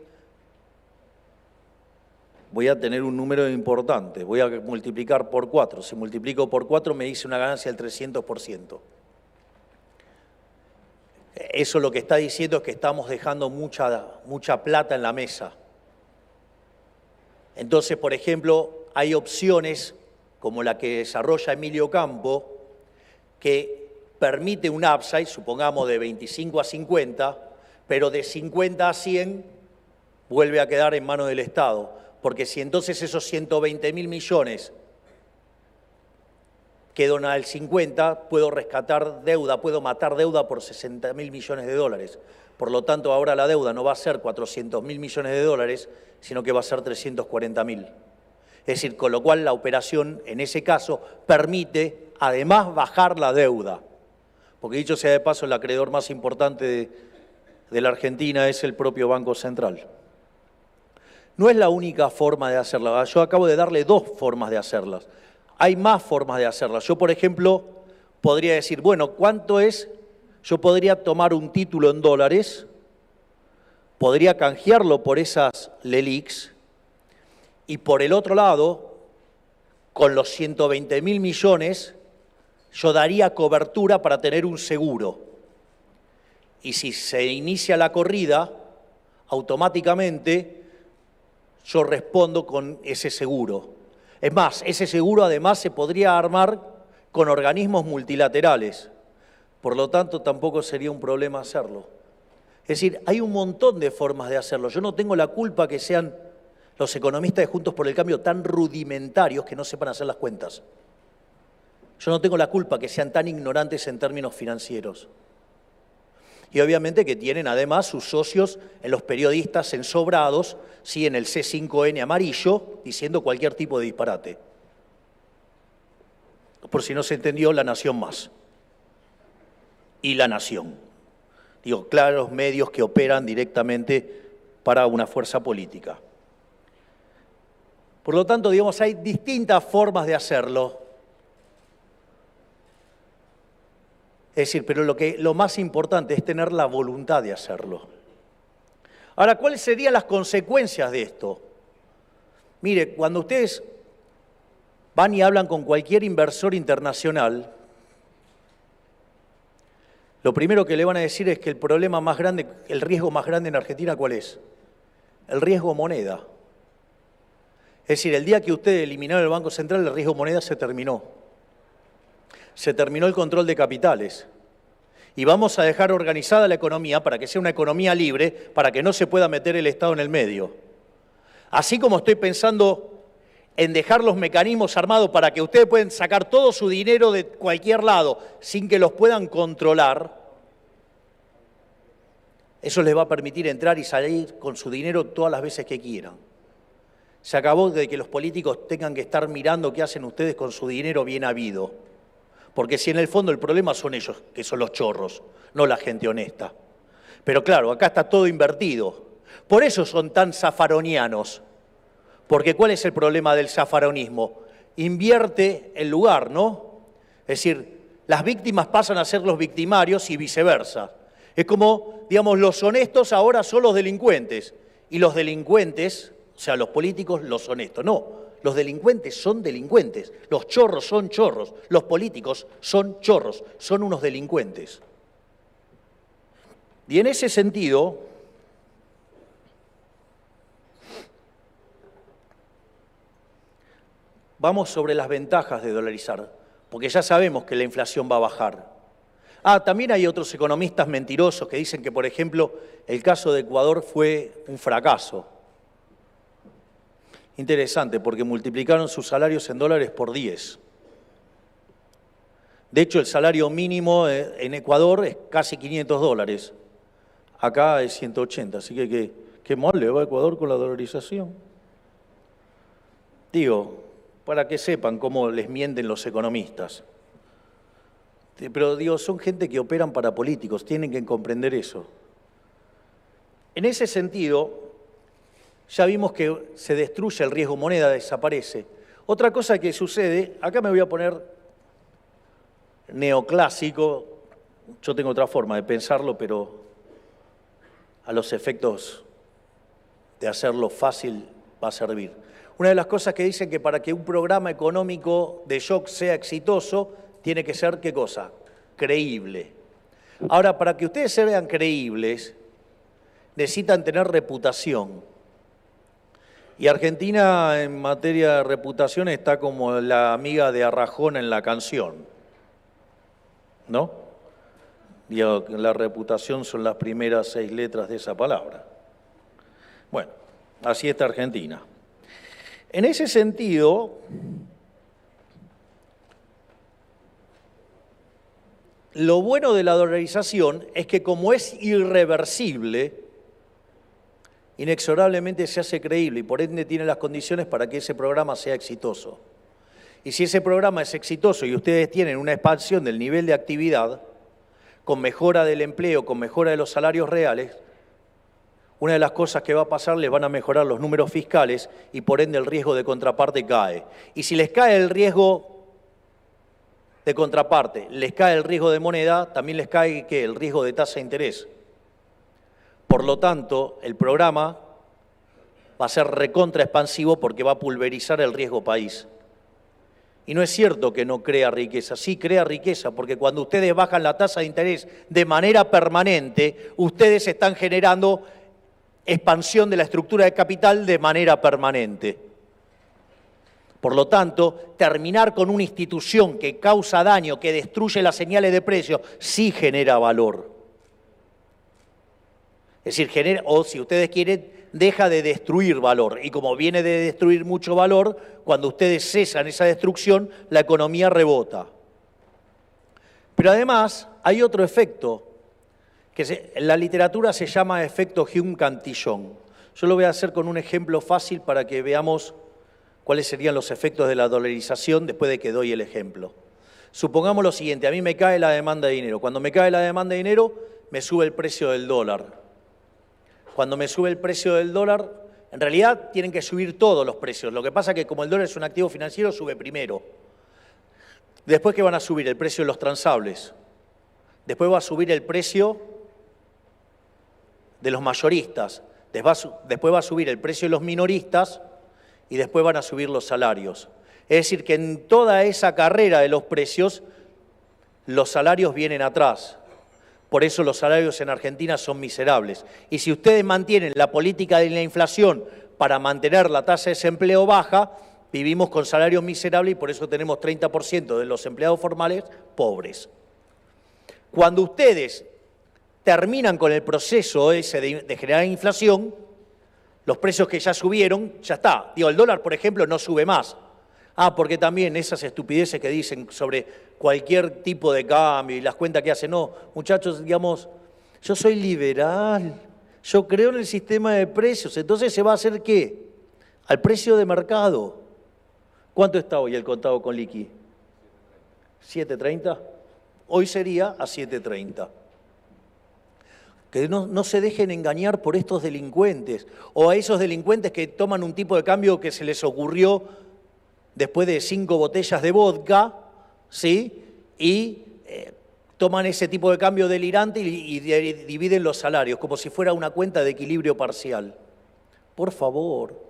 voy a tener un número importante. Voy a multiplicar por 4. Si multiplico por 4 me dice una ganancia del 300%. Eso lo que está diciendo es que estamos dejando mucha plata en la mesa. Entonces, por ejemplo, hay opciones como la que desarrolla Emilio Campo, que permite un upside, supongamos de 25 a 50, pero de 50 a 100 vuelve a quedar en manos del Estado. Porque si entonces esos 120.000 millones quedan al 50, puedo rescatar deuda, puedo matar deuda por 60.000 millones de dólares. Por lo tanto, ahora la deuda no va a ser 400.000 millones de dólares, sino que va a ser 340.000. Es decir, con lo cual la operación, en ese caso, permite además bajar la deuda. Porque dicho sea de paso, el acreedor más importante de la Argentina es el propio Banco Central. No es la única forma de hacerla. Yo acabo de darle dos formas de hacerlas. Hay más formas de hacerlas. Yo, por ejemplo, podría decir, bueno, ¿cuánto es? Yo podría tomar un título en dólares, podría canjearlo por esas LELIQs, y por el otro lado, con los 120.000 millones, yo daría cobertura para tener un seguro. Y si se inicia la corrida, automáticamente yo respondo con ese seguro. Es más, ese seguro además se podría armar con organismos multilaterales. Por lo tanto, tampoco sería un problema hacerlo. Es decir, hay un montón de formas de hacerlo. Yo no tengo la culpa que sean los economistas de Juntos por el Cambio tan rudimentarios que no sepan hacer las cuentas. Yo no tengo la culpa que sean tan ignorantes en términos financieros. Y obviamente que tienen además sus socios en los periodistas ensobrados, sí, en el C5N amarillo, diciendo cualquier tipo de disparate. Por si no se entendió, La Nación Más. Y La Nación. Digo, claros medios que operan directamente para una fuerza política. Por lo tanto, digamos, hay distintas formas de hacerlo. Es decir, pero lo más importante es tener la voluntad de hacerlo. Ahora, ¿cuáles serían las consecuencias de esto? Mire, cuando ustedes van y hablan con cualquier inversor internacional, lo primero que le van a decir es que el problema más grande, el riesgo más grande en Argentina, ¿cuál es? El riesgo moneda. Es decir, el día que ustedes eliminaron el Banco Central, el riesgo moneda se terminó. Se terminó el control de capitales. Y vamos a dejar organizada la economía para que sea una economía libre, para que no se pueda meter el Estado en el medio. Así como estoy pensando en dejar los mecanismos armados para que ustedes puedan sacar todo su dinero de cualquier lado sin que los puedan controlar, eso les va a permitir entrar y salir con su dinero todas las veces que quieran. Se acabó de que los políticos tengan que estar mirando qué hacen ustedes con su dinero bien habido. Porque si en el fondo el problema son ellos, que son los chorros, no la gente honesta. Pero claro, acá está todo invertido. Por eso son tan zafaronianos. Porque ¿cuál es el problema del zafaronismo? Invierte el lugar, ¿no? Es decir, las víctimas pasan a ser los victimarios y viceversa. Es como, digamos, los honestos ahora son los delincuentes. Y los delincuentes, o sea, los políticos, los honestos. No. Los delincuentes son delincuentes, los chorros son chorros, los políticos son chorros, son unos delincuentes. Y en ese sentido, vamos sobre las ventajas de dolarizar, porque ya sabemos que la inflación va a bajar. También hay otros economistas mentirosos que dicen que, por ejemplo, el caso de Ecuador fue un fracaso. Interesante, porque multiplicaron sus salarios en dólares por 10. De hecho, el salario mínimo en Ecuador es casi $500. Acá es 180, así que qué mal le va a Ecuador con la dolarización. Digo, para que sepan cómo les mienten los economistas. Pero digo, son gente que operan para políticos, tienen que comprender eso. En ese sentido, ya vimos que se destruye el riesgo moneda, desaparece. Otra cosa que sucede, acá me voy a poner neoclásico, yo tengo otra forma de pensarlo, pero a los efectos de hacerlo fácil va a servir. Una de las cosas que dicen que para que un programa económico de shock sea exitoso, tiene que ser, ¿qué cosa? Creíble. Ahora, para que ustedes se vean creíbles, necesitan tener reputación. Y Argentina en materia de reputación está como la amiga de Arjona en la canción, ¿no? Digo, la reputación son las primeras 6 letras de esa palabra. Bueno, así está Argentina. En ese sentido, lo bueno de la dolarización es que como es irreversible, inexorablemente se hace creíble y por ende tiene las condiciones para que ese programa sea exitoso. Y si ese programa es exitoso y ustedes tienen una expansión del nivel de actividad, con mejora del empleo, con mejora de los salarios reales, una de las cosas que va a pasar, les van a mejorar los números fiscales y por ende el riesgo de contraparte cae. Y si les cae el riesgo de contraparte, les cae el riesgo de moneda, también les cae ¿qué? El riesgo de tasa de interés. Por lo tanto, el programa va a ser recontra expansivo porque va a pulverizar el riesgo país. Y no es cierto que no crea riqueza, sí crea riqueza, porque cuando ustedes bajan la tasa de interés de manera permanente, ustedes están generando expansión de la estructura de capital de manera permanente. Por lo tanto, terminar con una institución que causa daño, que destruye las señales de precio, sí genera valor. Es decir, genera, o si ustedes quieren, deja de destruir valor. Y como viene de destruir mucho valor, cuando ustedes cesan esa destrucción, la economía rebota. Pero además hay otro efecto, que en la literatura se llama efecto Hume-Cantillon. Yo lo voy a hacer con un ejemplo fácil para que veamos cuáles serían los efectos de la dolarización después de que doy el ejemplo. Supongamos lo siguiente, a mí me cae la demanda de dinero. Cuando me cae la demanda de dinero, me sube el precio del dólar. Cuando me sube el precio del dólar, en realidad tienen que subir todos los precios. Lo que pasa es que como el dólar es un activo financiero, sube primero. Después, ¿qué van a subir? El precio de los transables. Después va a subir el precio de los mayoristas. Después va a subir el precio de los minoristas y después van a subir los salarios. Es decir, que en toda esa carrera de los precios, los salarios vienen atrás. Por eso los salarios en Argentina son miserables. Y si ustedes mantienen la política de la inflación para mantener la tasa de desempleo baja, vivimos con salarios miserables y por eso tenemos 30% de los empleados formales pobres. Cuando ustedes terminan con el proceso ese de generar inflación, los precios que ya subieron, ya está. Digo, el dólar, por ejemplo, no sube más. Porque también esas estupideces que dicen sobre cualquier tipo de cambio y las cuentas que hacen. No, muchachos, digamos, yo soy liberal, yo creo en el sistema de precios, entonces ¿se va a hacer qué? Al precio de mercado. ¿Cuánto está hoy el contado con liqui? ¿7.30? Hoy sería a 7.30. Que no se dejen engañar por estos delincuentes o a esos delincuentes que toman un tipo de cambio que se les ocurrió después de 5 botellas de vodka, ¿sí? Y toman ese tipo de cambio delirante y dividen los salarios como si fuera una cuenta de equilibrio parcial. Por favor,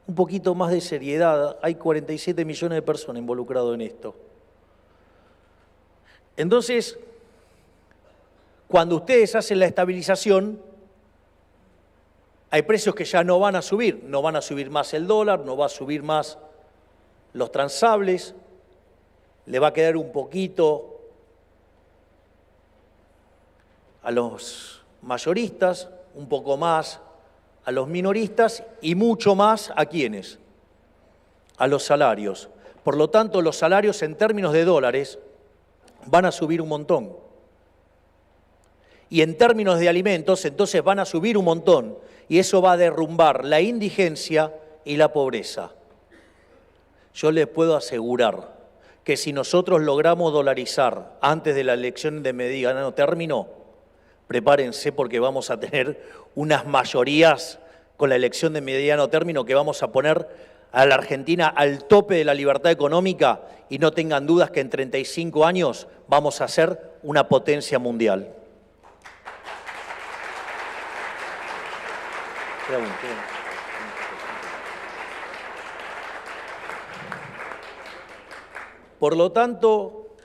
un poquito más de seriedad. Hay 47 millones de personas involucradas en esto. Entonces, cuando ustedes hacen la estabilización, hay precios que ya no van a subir. No van a subir más el dólar, no va a subir más los transables, le va a quedar un poquito a los mayoristas, un poco más a los minoristas y mucho más ¿a quiénes? A los salarios. Por lo tanto, los salarios en términos de dólares van a subir un montón. Y en términos de alimentos, entonces van a subir un montón. Y eso va a derrumbar la indigencia y la pobreza. Yo les puedo asegurar que si nosotros logramos dolarizar antes de la elección de mediano término, prepárense porque vamos a tener unas mayorías con la elección de mediano término que vamos a poner a la Argentina al tope de la libertad económica y no tengan dudas que en 35 años vamos a ser una potencia mundial. Por lo tanto,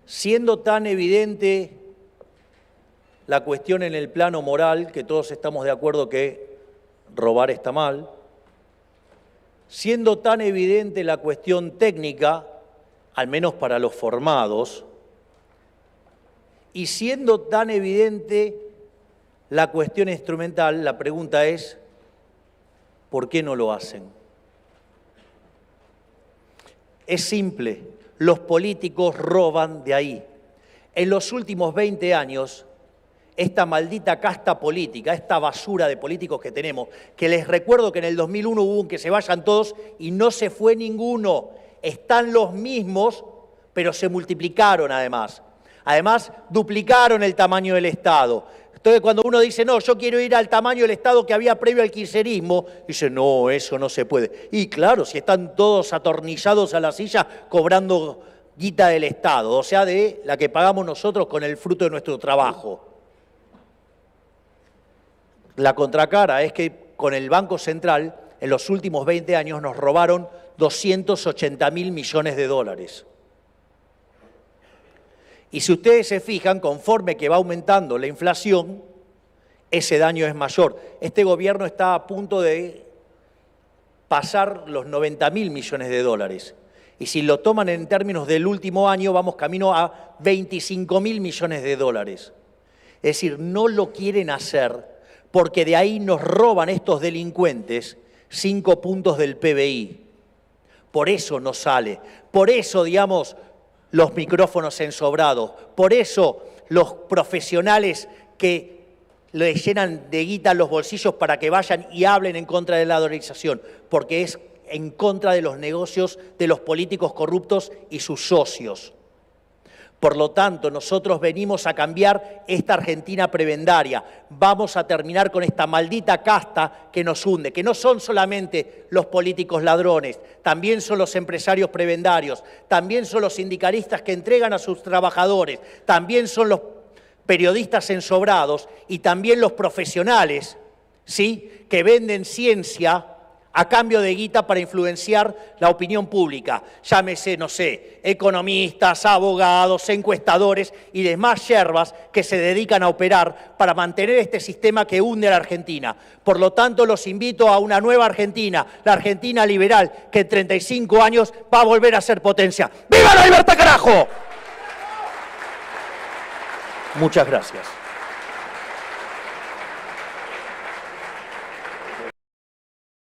siendo tan evidente la cuestión en el plano moral, que todos estamos de acuerdo que robar está mal, siendo tan evidente la cuestión técnica, al menos para los formados, y siendo tan evidente la cuestión instrumental, la pregunta es, ¿por qué no lo hacen? Es simple, los políticos roban de ahí. En los últimos 20 años, esta maldita casta política, esta basura de políticos que tenemos, que les recuerdo que en el 2001 hubo un que se vayan todos y no se fue ninguno. Están los mismos, pero se multiplicaron además. Además, duplicaron el tamaño del Estado. Entonces, cuando uno dice, no, yo quiero ir al tamaño del Estado que había previo al kirchnerismo, dice, no, eso no se puede. Y claro, si están todos atornillados a la silla cobrando guita del Estado, o sea, de la que pagamos nosotros con el fruto de nuestro trabajo. La contracara es que con el Banco Central, en los últimos 20 años, nos robaron 280.000 millones de dólares. Y si ustedes se fijan, conforme que va aumentando la inflación, ese daño es mayor. Este gobierno está a punto de pasar los 90.000 millones de dólares. Y si lo toman en términos del último año, vamos camino a 25.000 millones de dólares. Es decir, no lo quieren hacer porque de ahí nos roban estos delincuentes 5 puntos del PBI. Por eso no sale. Por eso, digamos, los micrófonos ensobrados. Por eso los profesionales que le llenan de guita los bolsillos para que vayan y hablen en contra de la dolarización, porque es en contra de los negocios de los políticos corruptos y sus socios. Por lo tanto, nosotros venimos a cambiar esta Argentina prebendaria. Vamos a terminar con esta maldita casta que nos hunde, que no son solamente los políticos ladrones, también son los empresarios prebendarios, también son los sindicalistas que entregan a sus trabajadores, también son los periodistas ensobrados y también los profesionales, ¿sí?, que venden ciencia a cambio de guita para influenciar la opinión pública. Llámese, no sé, economistas, abogados, encuestadores y demás yerbas que se dedican a operar para mantener este sistema que hunde a la Argentina. Por lo tanto, los invito a una nueva Argentina, la Argentina liberal, que en 35 años va a volver a ser potencia. ¡Viva la libertad, carajo! Muchas gracias.